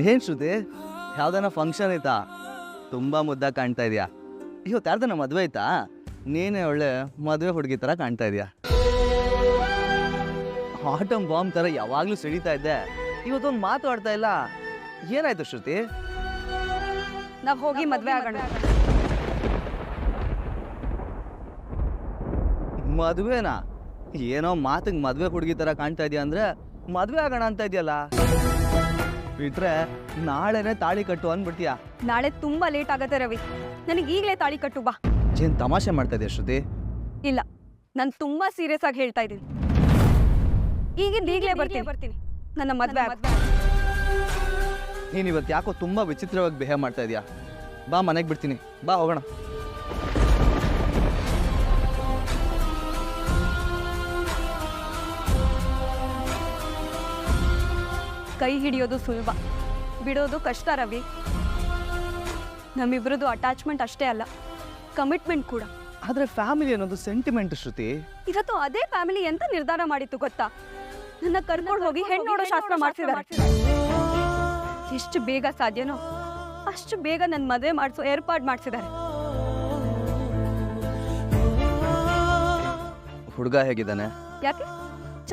ಏನ್ ಶ್ರುತಿ, ಯಾವ್ದಾನ ಫಂಕ್ಷನ್ ಐತಾ? ತುಂಬಾ ಮುದ್ದಾಗಿ ಕಾಣ್ತಾ ಇದೆಯಾ. ಇವತ್ತು ಯಾರ್ದನ ಮದುವೆ ಐತಾ? ನೀನೇ ಒಳ್ಳೆ ಮದುವೆ ಹುಡುಗಿ ಥರ ಕಾಣ್ತಾ ಇದೆಯಾ. ಆಟಮ್ ಬಾಂಬ್ ಥರ ಯಾವಾಗಲೂ ಸಿಡಿತಾ ಇದ್ದೆ, ಇವತ್ತೊಂದು ಮಾತಾಡ್ತಾ ಇಲ್ಲ. ಏನಾಯ್ತು ಶ್ರುತಿ? ನಾವ್ ಹೋಗಿ ಮದ್ವೆ ಆಗೋಣ. ಮದುವೆನಾ? ಏನೋ ಮಾತಿಗೆ ಮದುವೆ ಹುಡುಗಿ ಥರ ಕಾಣ್ತಾ ಇದೆಯಾ ಅಂದ್ರೆ ಮದುವೆ ಆಗೋಣ ಅಂತ ಇದೆಯಲ್ಲ. ಬಿಟ್ರೆ ನಾಳೆನೆ ತಾಳಿ ಕಟ್ಟು ಅಂದ್ಬಿಡ್ತೀಯಾ. ನಾಳೆ ತುಂಬಾ ಲೇಟ್ ಆಗತ್ತೆ ರವಿ, ನನಗೆ ಈಗಲೇ ತಾಳಿ ಕಟ್ಟು ಬಾ. ಏನ್ ತಮಾಷೆ ಮಾಡ್ತಾ ಇದೆಯಾ ಶ್ರುತಿ? ಇಲ್ಲ, ನಾನು ತುಂಬಾ ಸೀರಿಯಸ್ ಆಗಿ ಹೇಳ್ತಾ ಇದ್ದೀನಿ. ಈಗಲೇ ಬರ್ತೀನಿ ನನ್ನ ಮದ್ವೆ ಆಗ. ನೀನು ಇವತ್ತು ಯಾಕೋ ತುಂಬಾ ವಿಚಿತ್ರವಾಗಿ ಬಿಹೇವ್ ಮಾಡ್ತಾ ಇದೀಯಾ. ಬಾ ಮನೆಗೆ ಬಿಡ್ತೀನಿ, ಬಾ ಹೋಗೋಣ. ಕೈ ಹಿಡಿಯೋದು ಸುಲಭ, ಬಿಡೋದು ಕಷ್ಟ ರವಿ. ನಮ್ಮಿಬ್ರದ್ದು ಅಟ್ಯಾಚ್ಮೆಂಟ್ ಅಷ್ಟೇ ಅಲ್ಲ, ಕಮಿಟ್ಮೆಂಟ್ ಕೂಡ. ಆದ್ರೆ ಫ್ಯಾಮಿಲಿ ಅನ್ನೋದು ಸೆಂಟಿಮೆಂಟ್ ಶ್ರುತಿ. ಇವತ್ತು ಅದೇ ಫ್ಯಾಮಿಲಿ ಎಂತ ನಿರ್ಧಾರ ಮಾಡಿತ್ತು ಗೊತ್ತಾ? ನನ್ನ ಕರ್ಕೊಂಡು ಹೋಗಿ ಹೆಣ್ಣು ನೋಡೋ ಶಾಸ್ತ್ರ ಮಾಡ್ತಿದ್ದಾರೆ. ಎಷ್ಟು ಬೇಗ ಸಾಧ್ಯನೋ ಅಷ್ಟು ಬೇಗ ನನ್ನ ಮದುವೆ ಮಾಡಿಸೋ ಏರ್ಪಾಡು ಮಾಡ್ಸಿದ್ದಾರೆ. ಹುಡುಗ ಹೇಗಿದ್ದಾನೆ? ಯಾಕೆ,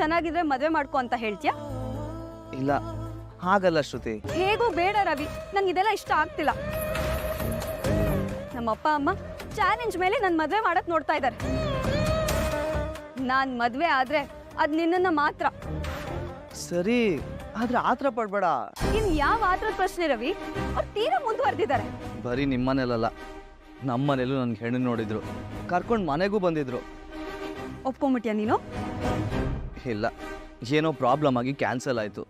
ಚೆನ್ನಾಗಿದ್ರೆ ಮದುವೆ ಮಾಡ್ಕೊ ಅಂತ ಹೇಳ್ತೀಯಾ? ಇಲ್ಲ, ಹಾಗಲ್ಲ ಶ್ರುತಿ. ಹೇಗೂ ಬೇಡ ರವಿ, ನಂಗೆ ಇದೆಲ್ಲ ಇಷ್ಟ ಆಗ್ತಿಲ್ಲ. ನಮ್ಮ ಅಪ್ಪ ಅಮ್ಮ ಚಾಲೆಂಜ್ ಮೇಲೆ ನನ್ನ ಮದುವೆ ಮಾಡಕ್ ನೋಡ್ತಾ ಇದ್ದಾರೆ. ನಾನ್ ಮದುವೆ ಆದ್ರೆ ಅದ್ ನಿನ್ನನ್ನ ಮಾತ್ರ. ಸರಿ, ಆದ್ರೆ ಆತರ ಪಡ್ಬೇಡ. ಇನ್ ಯಾವ ಆತ್ರದ ಪ್ರಶ್ನೆ ರವಿ? ಅವ್ರು ತೀರಾ ಮುಂದುವರೆದಿದ್ದಾರೆ. ಬರೀ ನಿಮ್ಮನೇಲಲ್ಲ, ನಮ್ಮನೇಲೂ ನನ್ಗೆ ಹೆಣ್ಣು ನೋಡಿದ್ರು, ಕರ್ಕೊಂಡು ಮನೆಗೂ ಬಂದಿದ್ರು. ಒಪ್ಕೊಂಬಿಟ್ಯಾ ನೀನು? ಇಲ್ಲ, ಏನೋ ಪ್ರಾಬ್ಲಮ್ ಆಗಿ ಕ್ಯಾನ್ಸಲ್ ಆಯ್ತು.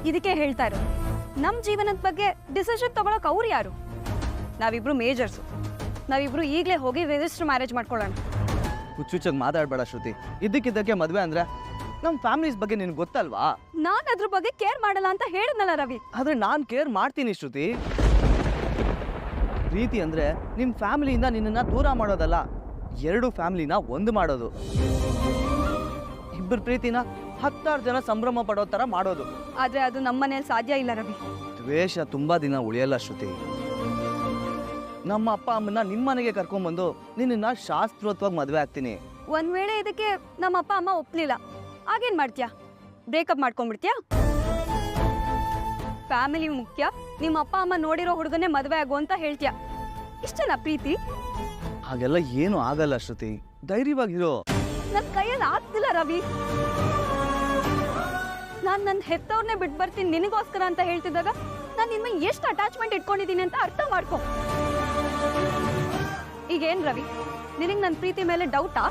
ಇದಕ್ಕೆ ಹೇಳ್ತಾ ಇರೋ, ನಮ್ ಜೀವನದ ಬಗ್ಗೆ ಡಿಸಿಷನ್ ತಗೊಳಕ್ ಅವ್ರು ಯಾರು? ನಾವಿಬ್ರು ಮೇಜರ್ಸು. ನಾವಿಬ್ರು ಈಗಲೇ ಹೋಗಿ ರಿಜಿಸ್ಟರ್ ಮ್ಯಾರೇಜ್ ಮಾಡ್ಕೊಳ್ಳೋಣ. ಹುಚ್ಚುಚ್ಚಾಗಿ ಮಾತಾಡ್ಬೇಡ ಶ್ರುತಿ. ಇದ್ದಕ್ಕಿದ್ದಕ್ಕೆ ಮದ್ವೆ ಅಂದ್ರೆ ನಮ್ಮ ಫ್ಯಾಮಿಲೀಸ್ ಬಗ್ಗೆ ನಿನ್ಗೆ ಗೊತ್ತಲ್ವಾ? ನಾನ್ ಅದ್ರ ಬಗ್ಗೆ ಕೇರ್ ಮಾಡಲ್ಲ ಅಂತ ಹೇಳಿದ್ನಲ್ಲ ರವಿ. ಆದ್ರೆ ನಾನ್ ಕೇರ್ ಮಾಡ್ತೀನಿ ಶ್ರುತಿ. ಪ್ರೀತಿ ಅಂದ್ರೆ ನಿಮ್ ಫ್ಯಾಮಿಲಿಯಿಂದ ನಿನ್ನನ್ನ ದೂರ ಮಾಡೋದಲ್ಲ, ಎರಡು ಫ್ಯಾಮಿಲಿನ ಒಂದು ಮಾಡೋದು. ಇಬ್ಬರು ಪ್ರೀತಿನ 10,000 ಜನ ಸಂಭ್ರಮ ಪಡೋ ತರ ಮಾಡೋದು. ಆದ್ರೆ ಅದು ನಮ್ಮನೇಲಿ ಸಾಧ್ಯ ಇಲ್ಲ ರವಿ. ದ್ವೇಷ ತುಂಬಾ ದಿನ ಉಳಿಯಲ್ಲ ಶ್ರುತಿ. ನಮ್ಮ ಅಪ್ಪ ಅಮ್ಮನ ನಿಮ್ಮನೆಗೆ ಕರ್ಕೊಂಡ್ಬಂದು ನಿನ್ನ ಶಾಸ್ತ್ರೋತ್ವಾಗಿ ಮದ್ವೆ ಆಗ್ತೀನಿ. ಒಂದ್ ವೇಳೆ ಇದಕ್ಕೆ ನಮ್ಮ ಅಪ್ಪ ಅಮ್ಮ ಒಪ್ಲಿಲ್ಲ, ಆಗೇನ್ ಮಾಡ್ತೀಯಾ? ಬ್ರೇಕಪ್ ಮಾಡ್ಕೊಂಡ್ಬಿಡ್ತೀಯಾ? ಫ್ಯಾಮಿಲಿ ಮುಖ್ಯ, ನಿಮ್ಮ ಅಪ್ಪ ಅಮ್ಮ ನೋಡಿರೋ ಹುಡುಗನೇ ಮದ್ವೆ ಆಗು ಅಂತ ಹೇಳ್ತೀಯಾ? ಇಷ್ಟನಾ ಪ್ರೀತಿ? ಹಾಗೆಲ್ಲ ಏನು ಆಗಲ್ಲ ಶ್ರುತಿ, ಧೈರ್ಯವಾಗಿರೋ. ನನ್ ಕೈಯಲ್ಲಿ ಆಗ್ತಿಲ್ಲ ರವಿ. ನಾನ್ ನನ್ನ ಹೆತ್ತವ್ರನ್ನೇ ಬಿಟ್ಟು ಬರ್ತೀನಿ ನಿನಗೋಸ್ಕರ ಅಂತ ಹೇಳ್ತಿದ್ದಾಗ ನಾನು ನಿನ್ನ ಎಷ್ಟು ಅಟ್ಯಾಚ್ಮೆಂಟ್ ಇಟ್ಕೊಂಡಿದ್ದೀನಿ ಅಂತ ಅರ್ಥ ಮಾಡ್ಕೊ. ಈಗೇನ್ ರವಿ, ನಿನಗೆ ನನ್ನ ಪ್ರೀತಿ ಮೇಲೆ ಡೌಟಾ?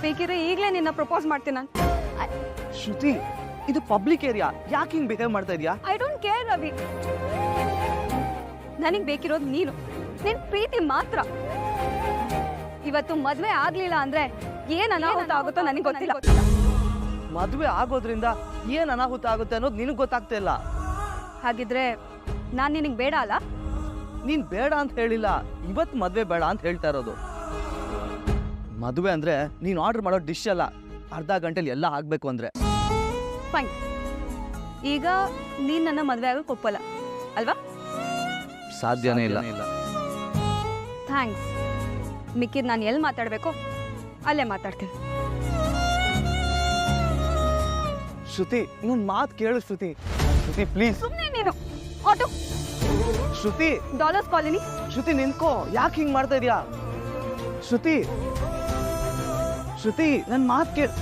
ಬೇಕಿದ್ರೆ ಈಗಲೇ ನಿನ್ನ ಪ್ರಪೋಸ್ ಮಾಡ್ತೀನಿ ನಾನು. ಶ್ರುತಿ, ಇದು ಪಬ್ಲಿಕ್ ಏರಿಯಾ, ಯಾಕೆ ಹಿಂಗ್ ಬಿಹೇವ್ ಮಾಡ್ತಾ ಇದೀಯಾ? I don't care Ravi. ನನಗ್ ಬೇಕಿರೋದು ನೀನು, ನಿನ್ ಪ್ರೀತಿ ಮಾತ್ರ. ಇವತ್ತು ಮದ್ವೆ ಆಗ್ಲಿಲ್ಲ ಅಂದ್ರೆ ಏನ್ ಅನಾಹುತ ಆಗುತ್ತೋ ನನಗೆ ಗೊತ್ತಿಲ್ಲ. ಮದ್ವೆ ಆಗೋದ್ರಿಂದ ಏನ್ ಅನಾಹುತ ಆಗುತ್ತೆ ಅನ್ನೋದು ನಿನಗೆ ಗೊತ್ತಾಗ್ತಾ ಇಲ್ಲ. ಹಾಗಿದ್ರೆ ನಾನ್ ನಿನಗ್ ಬೇಡ ಅಲ್ಲ? ನೀನ್ ಬೇಡ ಅಂತ ಹೇಳಿಲ್ಲ, ಇವತ್ ಮದ್ವೆ ಬೇಡ ಅಂತ ಹೇಳ್ತಾ ಇರೋದು. ಮದುವೆ ಅಂದ್ರೆ ನೀನ್ ಆರ್ಡರ್ ಮಾಡೋ ಡಿಶ್ ಅಲ್ಲ, ಅರ್ಧ ಗಂಟೆಲಿ ಎಲ್ಲ ಆಗ್ಬೇಕು ಅಂದ್ರೆ. ಫೈನ್, ಈಗ ನೀನ್ ನನ್ನ ಮದ್ವೆ ಆಗಕ್ಕೆ ಒಪ್ಪಲ್ಲ ಅಲ್ವಾ? ಸಾಧ್ಯನೇ ಇಲ್ಲ. ಥ್ಯಾಂಕ್ಸ್. ಮಿಕ್ಕಿದ್ ನಾನು ಎಲ್ಲಿ ಮಾತಾಡ್ಬೇಕು ಅಲ್ಲೇ ಮಾತಾಡ್ತೀನಿ. ಶ್ರುತಿ, ನನ್ ಮಾತು ಕೇಳು ಶ್ರುತಿ. ಶ್ರುತಿ ಪ್ಲೀಸ್. ಸುಮ್ಮನೆ ನೀನು ಆಟೋ. ಶ್ರುತಿ, ಡಾಲರ್ಸ್ ಕಾಲೋನಿ. ಶ್ರುತಿ ನಿಂತ್ಕೋ, ಯಾಕೆ ಹಿಂಗ್ ಮಾಡ್ತಾ ಇದೀಯಾ? ಶ್ರುತಿ, ಶ್ರುತಿ ನನ್ ಮಾತು ಕೇಳು.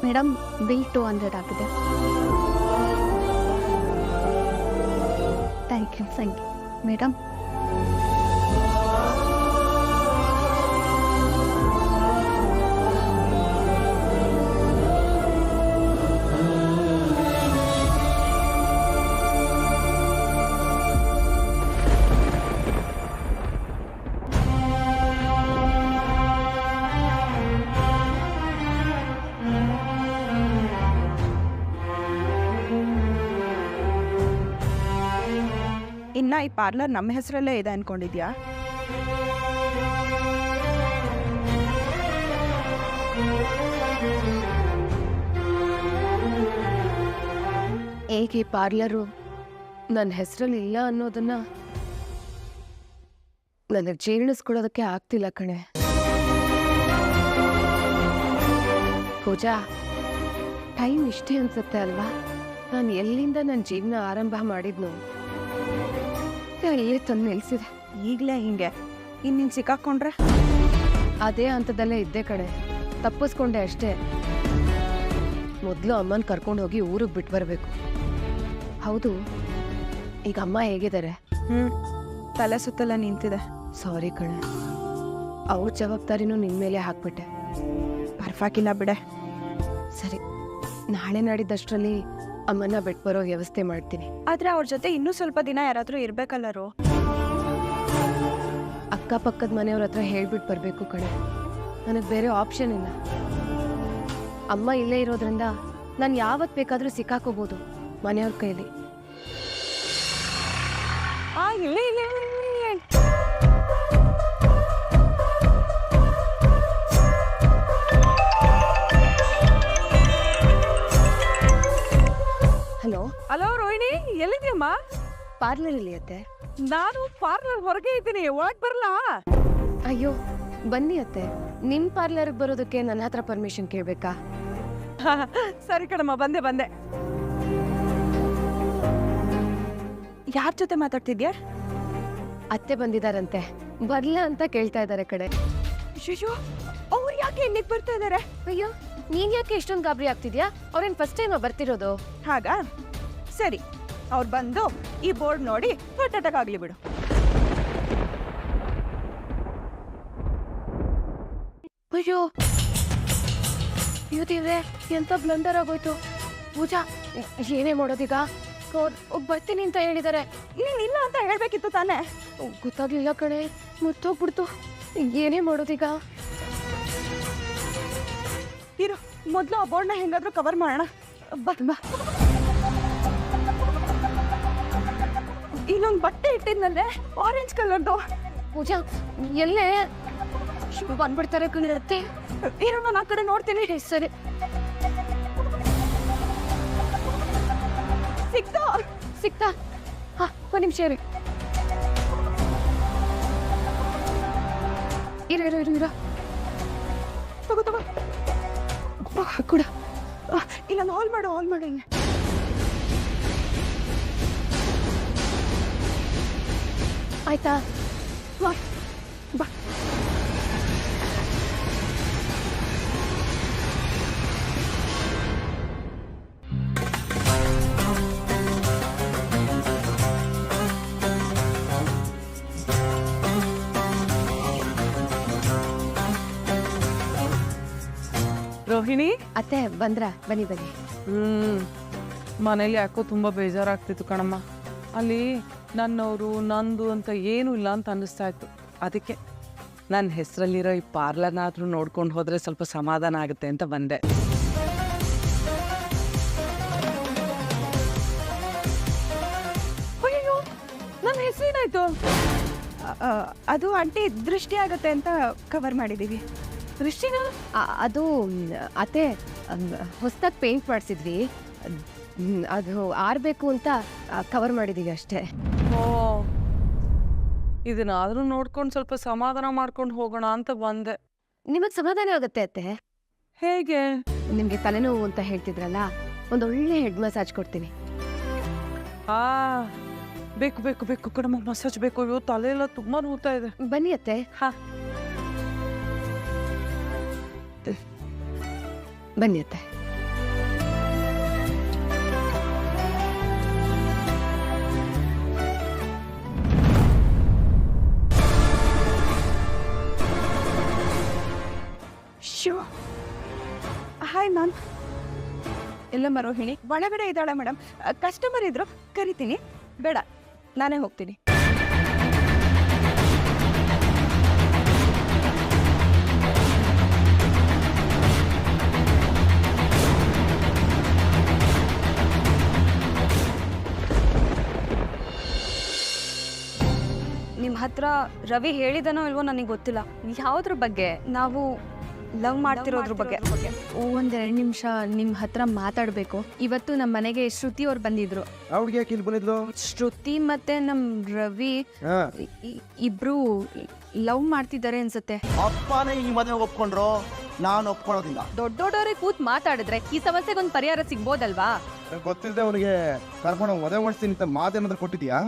ಮೇಡಮ್, ಬಿಲ್ 200 ಆಗಿದೆ. Thank you madam. ಇನ್ನ ಈ ಪಾರ್ಲರ್ ನಮ್ಮ ಹೆಸರಲ್ಲೇ ಇದೆ ಅನ್ಕೊಂಡಿದ್ಯಾ? ಹೇಗೆ ಪಾರ್ಲರು ನನ್ನ ಹೆಸರಲ್ಲಿ ಇಲ್ಲ ಅನ್ನೋದನ್ನ ನನಗೆ ಜೀರ್ಣಿಸ್ಕೊಳ್ಳೋದಕ್ಕೆ ಆಗ್ತಿಲ್ಲ ಕಣೆ. ಪೂಜಾ, ಟೈಮ್ ಇಷ್ಟೇ ಅನ್ಸುತ್ತೆ ಅಲ್ವಾ? ನಾನು ಎಲ್ಲಿಂದ ನನ್ನ ಜೀವನ ಆರಂಭ ಮಾಡಿದ್ನು ಅಲ್ಲೇ ತಂದು ನಿಲ್ಸಿದೆ. ಈಗಲೇ ಹಿಂಗೆ ಇನ್ನಿನ್ ಸಿಕ್ಕಾಕೊಂಡ್ರೆ? ಅದೇ ಹಂತದಲ್ಲೇ ಇದ್ದೆ ಕಣೆ, ತಪ್ಪಿಸ್ಕೊಂಡೆ ಅಷ್ಟೇ. ಮೊದಲು ಅಮ್ಮನ ಕರ್ಕೊಂಡು ಹೋಗಿ ಊರಿಗೆ ಬಿಟ್ಟು ಬರಬೇಕು. ಹೌದು, ಈಗ ಅಮ್ಮ ಹೇಗಿದ್ದಾರೆ? ತಲೆ ಸುತ್ತಲ್ಲ ನಿಂತಿದೆ. ಸಾರಿ ಕಣೆ, ಅವ್ರ ಜವಾಬ್ದಾರಿನೂ ನಿನ್ನ ಮೇಲೆ ಹಾಕ್ಬಿಟ್ಟೆ. ಪರ್ವಾಗಿಲ್ಲ ಬಿಡೆ. ಸರಿ, ನಾಳೆ ನಾಡಿದ್ದಷ್ಟರಲ್ಲಿ ಅಮ್ಮನ ಬಿಟ್ಟು ಬರೋ ವ್ಯವಸ್ಥೆ ಮಾಡ್ತೀನಿ. ಆದ್ರೆ ಅವ್ರ ಜೊತೆ ಇನ್ನೂ ಸ್ವಲ್ಪ ದಿನ ಯಾರಾದ್ರೂ ಇರ್ಬೇಕಲ್ಲರು. ಅಕ್ಕಪಕ್ಕದ ಮನೆಯವ್ರ ಹತ್ರ ಹೇಳ್ಬಿಟ್ಟು ಬರಬೇಕು ಕಣೆ, ನನಗೆ ಬೇರೆ ಆಪ್ಷನ್ ಇಲ್ಲ. ಅಮ್ಮ ಇಲ್ಲೇ ಇರೋದ್ರಿಂದ ನಾನು ಯಾವತ್ತು ಬೇಕಾದರೂ ಸಿಕ್ಕಾಕೋಬೋದು ಮನೆಯವ್ರ ಕೈಲಿ. ಇಲ್ಲೇ ಇಲ್ಲೇ ಹಲೋ ಹಲೋ ರೋಹಿಣಿ, ಎಲ್ಲಿದ್ಯಮ್ಮ? ಪಾರ್ಲರ್ ಇಲ್ಲಿ ಅತ್ತೆ. ನಾನು ಪಾರ್ಲರ್ ಹೊರಗೆ ಇದ್ದೀನಿ, ಒಳಗ್ ಬರ್ಲಾ? ಅಯ್ಯೋ ಬನ್ನಿ ಅತ್ತೆ, ನಿಮ್ಮ ಪಾರ್ಲರ್ಗೆ ಬರೋದಕ್ಕೆ ನನ್ನ ಹತ್ರ ಪರ್ಮಿಷನ್ ಕೇಳಬೇಕಾ? ಸರಿ ಕಣಮ್ಮ, ಬಂದೆ ಬಂದೆ. ಯಾರ ಜೊತೆ ಮಾತಾಡ್ತಿದ್ಯಾ? ಅತ್ತೆ ಬಂದಿದಾರಂತೆ, ಬರ್ಲ ಅಂತ ಕೇಳ್ತಾ ಇದ್ದಾರೆ ಕಡೆ. ಶಿಶು, ಅವ್ರು ಯಾಕೆ ಇಲ್ಲಿಗೆ ಬರ್ತಾ ಇದಾರೆ? ಅಯ್ಯೋ, ನೀನ್ ಯಾಕೆ ಇಷ್ಟೊಂದು ಗಾಬರಿ ಆಗ್ತಿದ್ಯಾ? ಅವ್ರೇನ್ ಫಸ್ಟ್ ಟೈಮ್ ಬರ್ತಿರೋದು? ಹಾಗಾ? ಸರಿ, ಅವ್ರು ಬಂದು ಈ ಬೋರ್ಡ್ ನೋಡಿ ಹೊಟ್ಟೆಟಾಗ್ಲಿ ಬಿಡು. ಅಯ್ಯೋ ದೇವ್ರೆ, ಎಂತ ಬ್ಲಂಡರ್ ಆಗೋಯ್ತು. ಪೂಜಾ, ಏನೇ ಮಾಡೋದೀಗ? ಬರ್ತೀನಿ ಅಂತ ಹೇಳಿದ್ದಾರೆ. ನೀನ್ ಇಲ್ಲ ಅಂತ ಹೇಳ್ಬೇಕಿತ್ತು ತಾನೇ? ಗೊತ್ತಾಗ್ಲಿಲ್ಲ ಕಣೆ, ಮುತ್ತೋಗ್ಬಿಡ್ತು. ಏನೇ ಮಾಡೋದೀಗ? ಇರು, ಮೊದಲು ಆ ಬೋರ್ಡ್ನ ಹೆಂಗಾದ್ರೂ ಕವರ್ ಮಾಡೋಣ. ಬಾ. ಇಲ್ಲೊಂದು ಬಟ್ಟೆ ಇಟ್ಟಿದ್ನಲ್ಲೇ, ಆರೆಂಜ್ ಕಲರ್ದು. ಪೂಜಾ, ಎಲ್ಲೇ ಬಂದ್ಬಿಡ್ತಾರೆ ಕಣೆ. ಇರು, ನಾನು ಆ ಕಡೆ ನೋಡ್ತೀನಿ. ಸರಿ. ಸಿಕ್ತಾ? ಹಾ, ಒಂದು ನಿಮಿಷ ಇರಿ. ಇರ ತಗೋ ಕೂಡ. ಇಲ್ಲ, ಹಾಲ್ ಮಾಡು ಹಿಂಗೆ. ಆಯ್ತಾ? ಬಾ. ರೋಹಿಣಿ, ಅತ್ತೆ ಬಂದ್ರ? ಬನ್ನಿ. ಮನೇಲಿ ಯಾಕೋ ತುಂಬ ಬೇಜಾರಾಗ್ತಿತ್ತು ಕಣಮ್ಮ. ಅಲ್ಲಿ ನನ್ನವರು ನಂದು ಅಂತ ಏನೂ ಇಲ್ಲ ಅಂತ ಅನ್ನಿಸ್ತಾ ಇತ್ತು. ಅದಕ್ಕೆ ನನ್ನ ಹೆಸರಲ್ಲಿರೋ ಈ ಪಾರ್ಲರ್ನಾದ್ರೂ ನೋಡ್ಕೊಂಡು ಹೋದರೆ ಸ್ವಲ್ಪ ಸಮಾಧಾನ ಆಗುತ್ತೆ ಅಂತ ಬಂದೆ. ಅಯ್ಯೋ, ನನ್ನ ಹೆಸರೇನಾಯ್ತು? ಅದು ಆಂಟಿ ದೃಷ್ಟಿ ಆಗತ್ತೆ ಅಂತ ಕವರ್ ಮಾಡಿದೀವಿ. ದೃಷ್ಟಿನ? ಅದು ಅತ್ತೆ, ಹೊಸದಾಗಿ ಪೇಂಟ್ ಮಾಡಿಸಿದ್ವಿ, ಅದು ಆರ್ಬೇಕು ಅಂತ ಕವರ್ ಮಾಡಿದೀವಿ ಅಷ್ಟೇ. ಓ, ಇದನ್ನಾದ್ರೂ ನೋಡ್ಕೊಂಡು ಸ್ವಲ್ಪ ಸಮಾಧಾನ ಮಾಡ್ಕೊಂಡು ಹೋಗೋಣ ಅಂತ ಬಂದೆ. ನಿಮಗೆ ಸಮಾಧಾನ ಆಗುತ್ತೆ ಅತ್ತೆ? ಹೇಗೆ? ನಿಮಗೆ ತಲೆನೋವು ಅಂತ ಹೇಳ್ತಿದ್ರಲ್ಲ, ಒಂದೊಳ್ಳೆ ಹೆಡ್ ಮಸಾಜ್ ಕೊಡ್ತೀನಿ. ಬೇಕು ಕಣಮ್ಮ, ಮಸಾಜ್ ಬೇಕು. ಅಯ್ಯೋ, ತಲೆ ಎಲ್ಲ ತುಂಬಾ ನೋವ್ತಾ ಇದೆ. ಬನ್ನಿ ಅತ್ತೆ. ಹಾ, ಬನ್ನಿ ಅತ್ತೆ. Hi ma'am. ಎಲ್ಲಮ್ಮ ರೋಹಿಣಿ? ಒಳಗಡೆ ಇದ್ದಾಳೆ ಮೇಡಮ್. ಕಸ್ಟಮರ್ ಇದ್ರು, ಕರಿತೀನಿ. ಬೇಡ, ನಾನೇ ಹೋಗ್ತೀನಿ. ಹತ್ರ ರವಿ ಹೇಳಿದನೋ ಇಲ್ವೋ ನನಗೆ ಗೊತ್ತಿಲ್ಲ. ಯಾವ್ದ್ರ ಬಗ್ಗೆ? ನಾವು ಲವ್ ಮಾಡ್ತಿರೋದ್ರ ಬಗ್ಗೆ. ಒಂದೆರಡು ನಿಮಿಷ ನಿಮ್ಮ ಹತ್ರ ಮಾತಾಡಬೇಕು. ಇವತ್ತು ನಮ್ಮ ಮನೆಗೆ ಶ್ರುತಿ ಅವ್ರು ಬಂದಿದ್ರು. ಅವ್ಳಿಗೆ ಯಾಕೆ ಇಲ್ಲಿ ಬಂದಿದ್ಲು? ಶ್ರುತಿ ಮತ್ತೆ ನಮ್ಮ ರವಿ ಇಬ್ರು ಲವ್ ಮಾಡ್ತಿದ್ದಾರೆ ಅನ್ಸುತ್ತೆ. ಅಪ್ಪನೇ ಈ ಮದುವೆ ಒಪ್ಕೊಂಡ್ರು, ನಾನು ಒಪ್ಕೊಳ್ಳೋದಿಲ್ಲ. ದೊಡ್ಡೋಡವ್ರಿಗೆ ಕೂತ್ ಮಾತಾಡಿದ್ರೆ ಈ ಸಮಸ್ಯೆಗೊಂದು ಪರಿಹಾರ ಸಿಗ್ಬೋದಲ್ವಾ? ಗೊತ್ತಿಲ್ಲದೆ ಅವನಿಗೆ ಕರ್ಕೊಂಡು ಮದುವೆ ಮಾಡಿಸ್ತೀನಿ ಅಂತ ಮಾತೇನಾದ್ರೂ ಕೊಟ್ಟಿದ್ಯಾ?